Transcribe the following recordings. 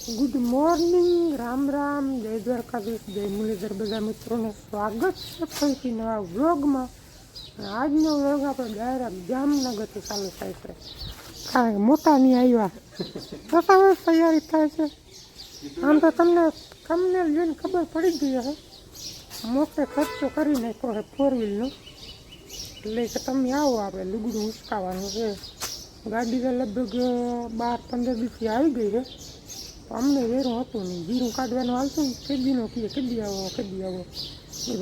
Good morning, Ram Ram, જય દ્વારકાધીશ, જય મુરલીધર. બધા મિત્રોને સ્વાગત છે ફરીથી નવા વ્લોગમાં. આજનો વ્લોગ આપણે ડાયરેક્ટ જામનગરથી ચાલુ થાય છે, કારણ કે મોટાની આવ્યા બતાવે તૈયારી થાય છે. આમ તો તમને જોઈને ખબર પડી ગઈ હશે, મોટે ખર્ચો કરી નાખ્યો છે 4 વ્હીલનો. એટલે કે તમે આવો, આપણે લુગડું ઉસકાવાનું છે. ગાડી તો લગભગ 12-15 દિવસથી આવી ગઈ છે. અમને વેરું હતું નહીં, જીરું કાઢવાનું હાલતું ને કેદીનો કીએ કેદી આવો.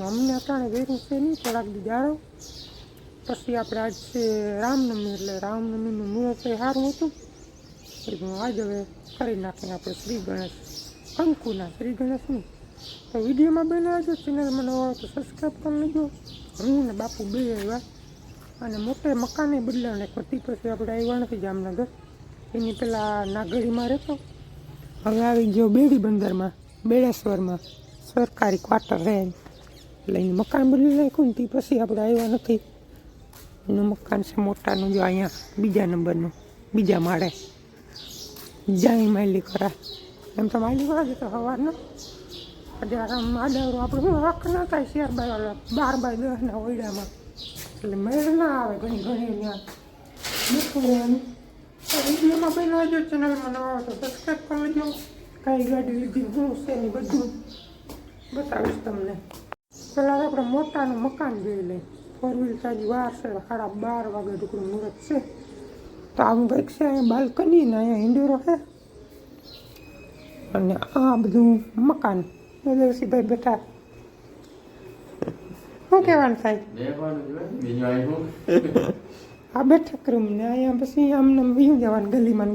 અમને અટાણે વેરું છે નહીં, થોડાક દી જાળો. પછી આપણે આજ છે રામનવમી, એટલે રામનવમીનું મુહૂર્ત સારું હતું. આજ હવે કરી નાખીને આપણે શ્રી ગણેશ, કંકુના શ્રી ગણેશની. તો વિડીયોમાં બનાવજો, ચેનલમાં નવો તો સબસ્ક્રાઈબ કરી લેજો. હું ને બાપુ બે આવ્યા, અને મોટે મકાને બદલાવ નાખ્યો. તે પછી આપણે આવ્યા નથી જામનગર. એની પહેલાં નાગરીમાં રહેતો, હવે આવી ગયો બેડી બંદરમાં, બેડેશ્વરમાં સરકારી ક્વાર્ટર રહે. એટલે એનું મકાન બદલી નાખ્યું ને તે પછી આપણે આવ્યા નથી. એનું મકાન છે મોટાનું, જો અહીંયા બીજા નંબરનું, બીજા માળે જાય માયલી ખરા. એમ તો માયલી ખરા છે તો સવારનો આડાવરું આપણે શું હક ના થાય શેર 12x10ના ઓયડામાં, એટલે મેળ ના આવે ઘણી ત્યાં મૂકવું. વિડીયોમાં બનાવજો, ચેનલમાં નવા હોય તો સબસ્ક્રાઈબ કરી લેજો. કઈ ગાડી લીધી, શું છે એની બધું બતાવીશ તમને. પહેલાં આપણે મોટાનું મકાન જોઈ લઈએ. 4 વ્હીલ તાજી વાર છે, 12:30 વાગે ટુકડું મુહૂર્ત છે. તો આવું કંઈક છે, અહીંયા બાલ્કની ને અહીંયા હિંડોરો છે, અને આ બધું મકાન. દેવસીભાઈ બેઠા, શું કહેવાનું થાય? આ બેઠક રૂમ ને અહીંયા પછી આમને બીજું જવાનું ગલીમાં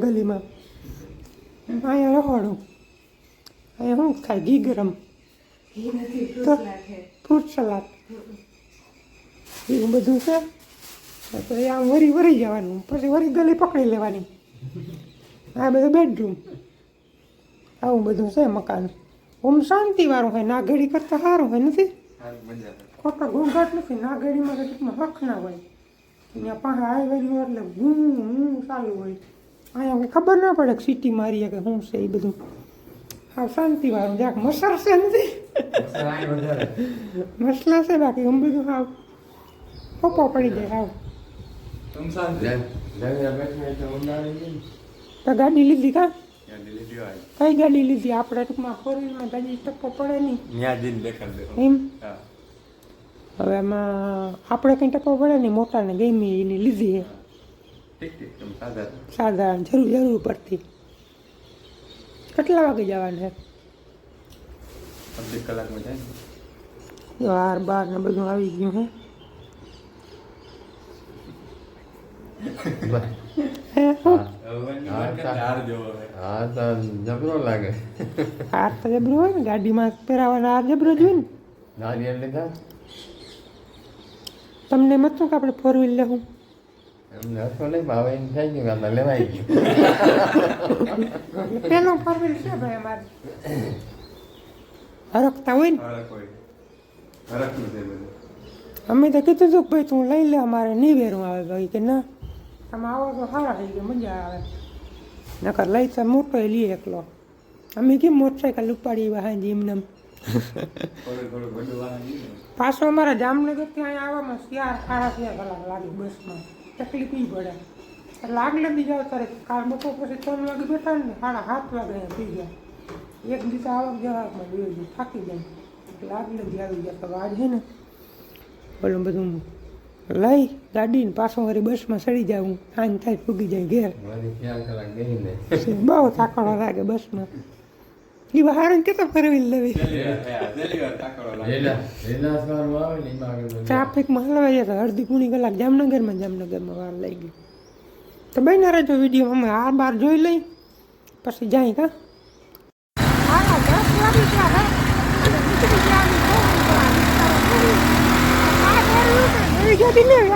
અહીંયા રહોડું. અહીંયા શું ખાય? ઘી ગરમ તો ફ્રૂટ સલાડ એવું બધું છે. પછી આમ વરી જવાનું, પછી વરી ગલી પકડી લેવાની. આ બધું બેડરૂમ, આવું બધું છે મકાન. ઓમ શાંતિવાળું હોય, ના ઘડી કરતાં સારું હોય, નથી ખોટો ઘોંઘાટ નથી. ના ઘડીમાં તો ટૂંકમાં હક ના હોય. અહીંયા પાસે હાઈવેનું એટલે હું ચાલુ હોય. અહીંયા ખબર ના પડે કે સિટી મારીએ કે શું છે એ બધું. હા, શાંતિવાળું જ્યાંક મસર છે નથી, મસલા છે, બાકી આમ બધું હાવ પોપો પડી જાય. હાવ તો ગાડી લીધી કા? કઈ ગાડી લીધી? આપણે ટૂંકમાં 4 વ્હીલમાં ગાડી ટપ્પો પડે નહીં એમ. હવે એમાં આપણે કંઈ ટપ્પો પડે નહીં, મોટાને ગમી એની લીધી છે સાધારણ, જરૂર પડતી. કેટલા વાગે જવાનું છે? 2 કલાકમાં જાય. 12 ને બધું આવી ગયું હે. હા તો જબરો લાગે. હાર તો જબરો હોય ને, ગાડીમાં પહેરાવાના હાર જબરો જ હોય ને. નારિયેળ લીધા તમને એમ હતું કે આપણે 4 વ્હીલ લેવું? એમને હતો નહીં, હવે એમ થઈ ગયું આપણે લેવાઈ ગયું. પેલો 4 વ્હીલ છે ભાઈ અમારે, હરકતા હોય ને. અમે તો કીધું હતું કે ભાઈ તું લઈ લે, અમારે નહીં વેરું આવે. ભાઈ કે ના, તમે આવો તો સારા થઈ ગયો, મજા આવે. નકર લઈ તો મોટો લઈએ એકલો. અમે કેમ મોટરસાઇકલ ઉપાડી વાહાજી એમને. પાછો અમારા જામનગરથી અહીંયા આવવામાં 4-4.5 કલાક લાગે બસમાં. તકલીફ નહીં પડે. એટલે આગલે દી જાવ ત્યારે કાલ બપોર પછી 3 વાગે બેઠા ને 7:30 વાગે અહીંયા પી ગયા. એક દિવસ આવક જવામાં જોઈ થાકી જાય, એટલે આગલે દી આવી ગયા. તો આજ છે ને ઓલું બધું લઈ ગાડીને પાછો વળી બસમાં ચડી જાઉં, આન થાય ફૂગી જાય ઘેર. બહુ થાકડો લાગે બસમાં. એ બહાર કેતો ફરવી લેવી, ટ્રાફિકમાં હલવાઈ જાય તો અડધી પૂણી કલાક જામનગરમાં વાર લઈ ગઈ. તો બન્યા રહેજો વિડીયો. અમે આ બાર જોઈ લઈ પછી જાય કા.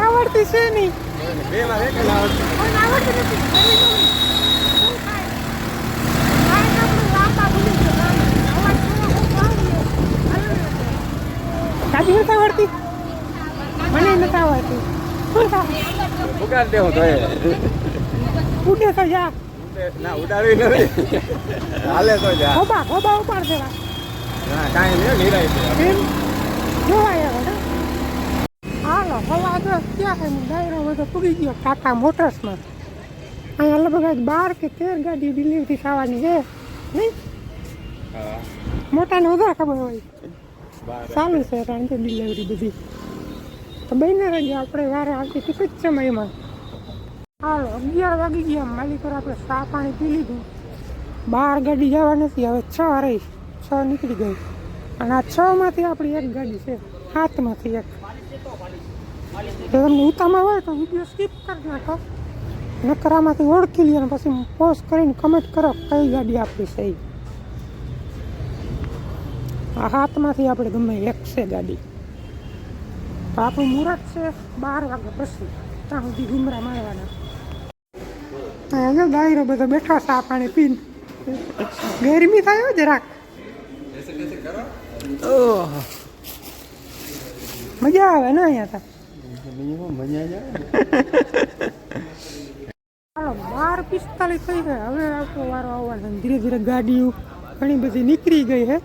આવડતી છે નહીં, ગાડી નથી આવડતી, મને નથી આવડતી. ઉડે તો જા ના ઉડાડવી નથી હાલે તો જા ખોબા ખોબા ઉપાડ દેવા ના કાંઈ નહીં નિરાય છે એમ જોવાય હવે હાલો હવા તો ક્યાં છે ડાયરો બધો પૂરી ગયો ટાટા મોટર્સમાં અહીંયા લગભગ આજ 12 કે 13 ગાડી ડિલિવરી થવાની છે નહીં હા મોટાને વધારે ખબર હોય બાર ચાલુ છે કારણ કે ડિલિવરી બધી તો બને રહીએ આપણે વારે આવતી ટૂંક જ સમયમાં હાલો 11 વાગી ગયા માલિકો આપણે ચા પાણી પી લીધું 12 ગાડી જવા નથી હવે 6 રહી 6 નીકળી ગઈ અને આ 6 માંથી આપણી એક ગાડી છે 7 માંથી એક જો તમને ઉતામાં હોય તો વિડીયો સ્કીપ કરી નાખો નકર આમાંથી ઓળખી લે અને પછી પોસ્ટ કરીને કમેન્ટ કરો કઈ ગાડી આપણી છે એ આ 7 માંથી આપણે ગમે એક છે ગાડી તો આપણું મુહૂર્ત છે 12 વાગ્યા પછી ત્યાં સુધી ઘૂમરા મારવાના અહીંયા ડાયરો બધો બેઠો ચા પાણી પીને ગરમી થાય હો જરાક મજા આવે ને અહીંયા તો મજા જાય ચાલો 12:45 થઈ ગયા હવે આપણો વારો આવવાનો ધીરે ધીરે ગાડીઓ ઘણી બધી નીકળી ગઈ છે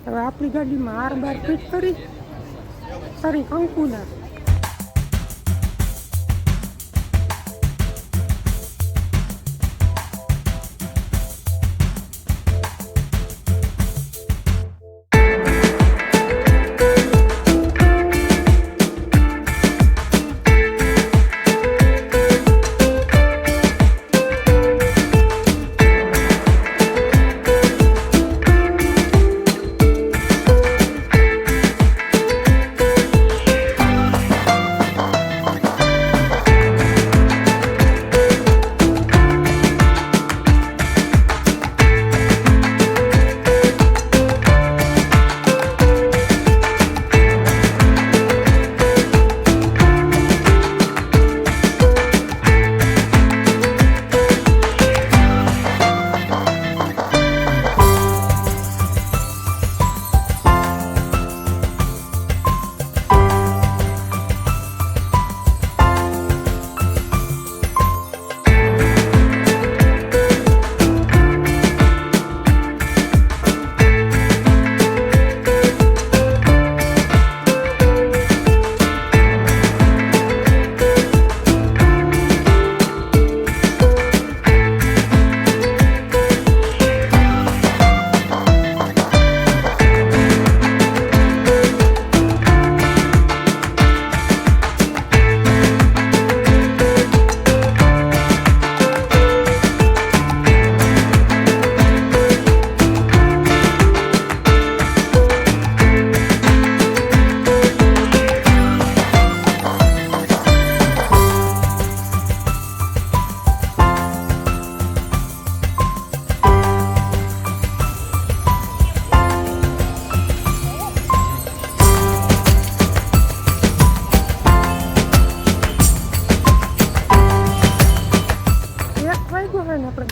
હવે આપણી ગાડીમાં હાર બાર ફિટ કરી કંકુના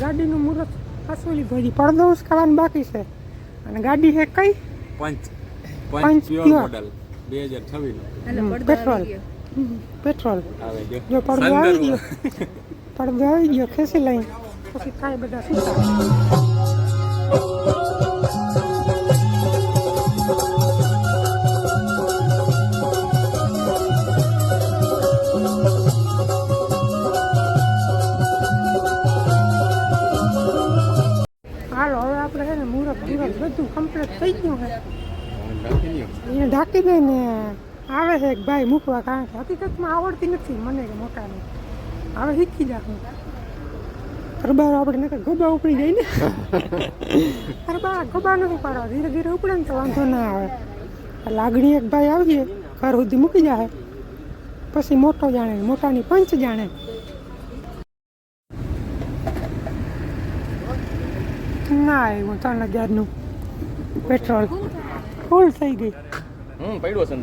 ગાડીનું મુહૂર્ત પાછું લીધું હજી પડદો ઉસકાવાનું બાકી છે અને ગાડી છે કઈ Punch Punch pure pure model 2026 petrol petrol આવે જો જો પડદો આવી ગયો પડદો આવી ગયો ખેંચી લઈ પછી થાય બધા સુતા હાલો હવે આપણે છે ને મુહૂર્ત બધું કમ્પ્લીટ થઈ ગયું છે એને ઢાંકી દઈને આવે છે એક ભાઈ મૂકવા કારણ કે હકીકતમાં આવડતી નથી મને કે મોટાને હવે શીખી જાઉં ગરબા આપણે નકર ગોબા ઉપડી જાય ને ગરબા નથી પાડવા ધીરે ધીરે ઉપડે ને તો વાંધો ના આવે લાગણી એક ભાઈ આવીએ ઘર સુધી મૂકી જાય પછી મોટો જાણે મોટાની પંચ જાણે ના આવ્યું 3000નું પેટ્રોલ ફૂલ થઈ ગઈ પડ્યો છે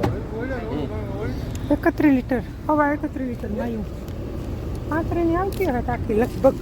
31 લીટર હવા 31 લીટર નાયું 35 આવતી હવે ટાંકી લગભગ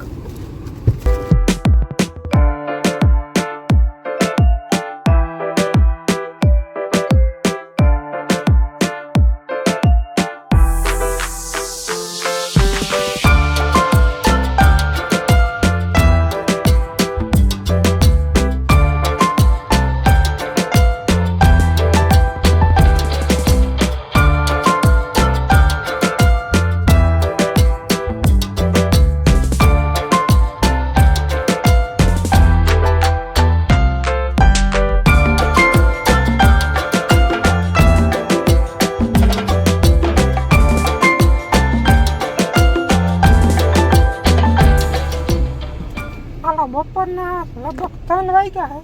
લગભગ 3 વાગ્યા હે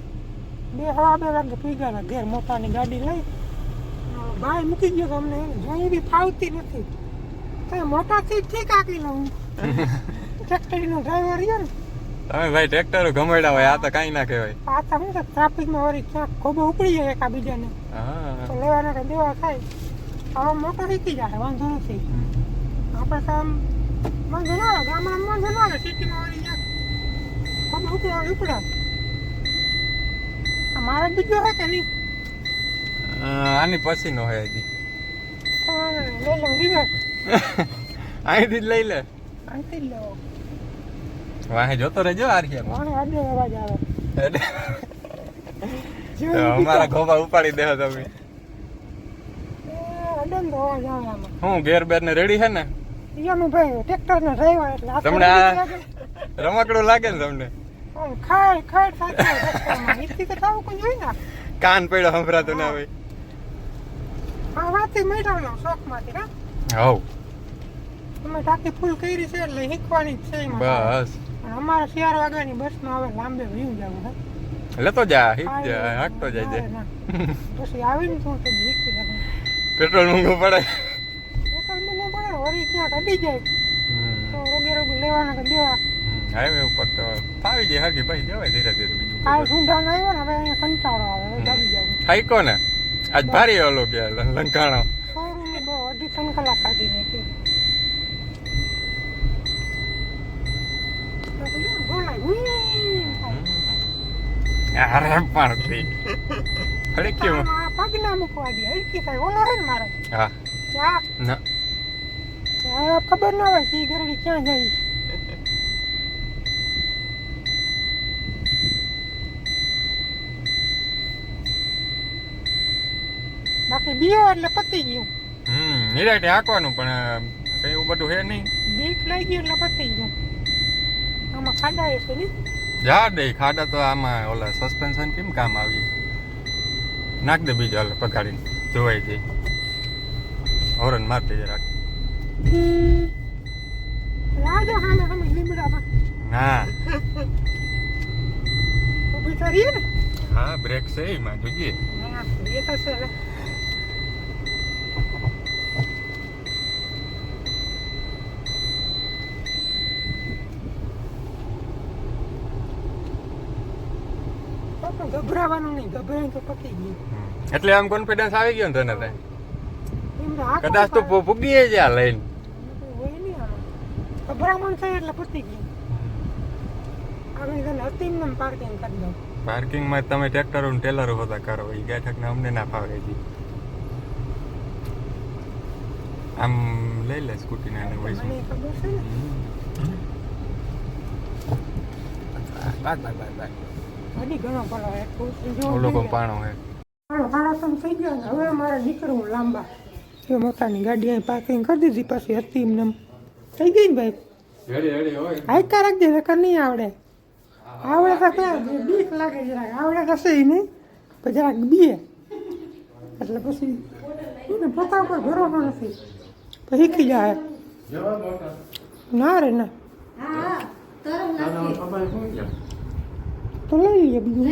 2 વાગે પી ગયા ઘેર મોટાની ગાડી લઈ ભાઈ મૂકી ગયો તો અમને જોઈ બી ફાવતી નથી તો મોટાથી ઠીક આકી લઉં ટ્રેક્ટરનો ડ્રાઈવર રહ્યો ને તમે ભાઈ ટ્રેક્ટર ગમેડા હોય આ તો કાંઈ ના કહેવાય આ તો શું છે ટ્રાફિકમાં વળી ક્યાંક ખોબો ઉપડી જાય એકાબીજાને હા તો લેવાના કે દેવા થાય હવે મોટો શીખી જાય વાંધો નથી આપણે તો આમ વાંધો ના આવે ગામડામાં વાંધો ના આવે સિટીમાં વળી ક્યાંક ખોબો ઉપડા મારે બીજો હે કે નહીં આની પછી નો હોય હજી લઈ લઉં રિવર્સ અહીંથી જ લઈ લે અહીંથી જ લેવો વાહે જોતો રહેજો આર્યા વાણે આડો અવાજ આવે અમારા ખોબા ઉપાડી દેહો તમે અડન અવાજ આવે આમાં હું ઘેર બેર ને રેડી છે ને ઈયાનું ભાઈ ટ્રેક્ટરનો ડ્રાઈવર એટલે તમને આ રમકડું લાગે ને તમને ખાડ સાથે રસ્તામાં ઈથી તો થાવું કોઈ જોઈ ના કાન પડ્યો સંભળાતું ના હોય આ વાતે મેળવલો શોખમાંથી હા હવ અમે ટાંકી ફૂલ કરી છે એટલે શીખવાની જ છે એમાં બસ અને અમારે 4 વાગ્યાની બસમાં હવે લાંબે વ્યૂ જવું હે લેતો જા હિટ જા હાકતો જાય ના, ના. પછી આવીને તું તો શીખી લઉં પેટ્રોલ મૂંગું પડે પેટ્રોલ મને પડે વળી ક્યાંક અડી જાય તો રોગે લેવાના કે દેવા હાઈવે ઉપર તો ફાવી જાય હરકી ભાઈ જવાય ધીરે ધીરે બીજું કાલ ઢૂંઢાનો આવ્યો ને હવે અહીંયા કંટાળો આવે હવે જાગી જાવ થાઈકો ને આજ ભારી ઓલો કે લંકાણો શોરૂમની બહુ 2.5 કલાક કાઢી નાખી બોલાય અરે પાડતી અરે કેવું પગ ના મૂકવા દે હલકી થાય ઓલો હે ને મારો હા ક્યાં ના ખબર ના હોય કે ઈ ગરડી ક્યાં જાય બાકી બીઓ એટલે પતી ગયું નિરાયતે હાંકવાનું પણ કઈ એવું બધું હે નહીં બીક લઈ ગયું એટલે પતી ગયું આમાં ખાડા હશે ને જા દે ખાડા તો આમાં ઓલા સસ્પેન્શન કેમ કામ આવી નાખ દે બીજો ઓલા પગાડીને જોવાઈ જાય હોરન મારતી જરાક લાજો હાલે તમે લીમડામાં ના ઊભી તો રહી ને હા બ્રેક છે એમાં જોઈએ હા એ તો છે લે ગભરાવાનું નહીં ગભરાય તો પતી ગયું એટલે આમ કોન્ફિડન્સ આવી ગયો ને તને ત્યાં એમને હાથ કદાચ તું પૂગીએ જ્યાં લઈને હોય નહીં આમાં ગભરામણ થાય એટલે પતી ગયું આગળ તને હતી ને પાર્કિંગ કરી દઉં પાર્કિંગમાં તમે ટ્રેક્ટરો ને ટેલરો બધા કરો એ ગાઠકને અમને ના ફાવે હજી આમ લઈ લે સ્કૂટી ના હોય છે મને ખબર છે ને બાય હજી ઘણો પડો હે ઓલો કો પાણો હે હાડા થઈ ગયો ને હવે મારે નીકળવું લાંબા એ મોટાની ગાડી અહીં પાર્કિંગ કરી દીધી પછી હતી એમને થઈ ગઈ ને ભાઈ રેડી હોય હાઈકા રાખજે નકર નહીં આવડે આવડે તો ક્યાં બીક લાગે જરાક આવડે તો છે નહીં પણ જરાક બીએ એટલે પછી એને પોતા ઉપર ભરોસો નથી પછી શીખી જાય ના રે ના તો લઈ લઈએ બીજું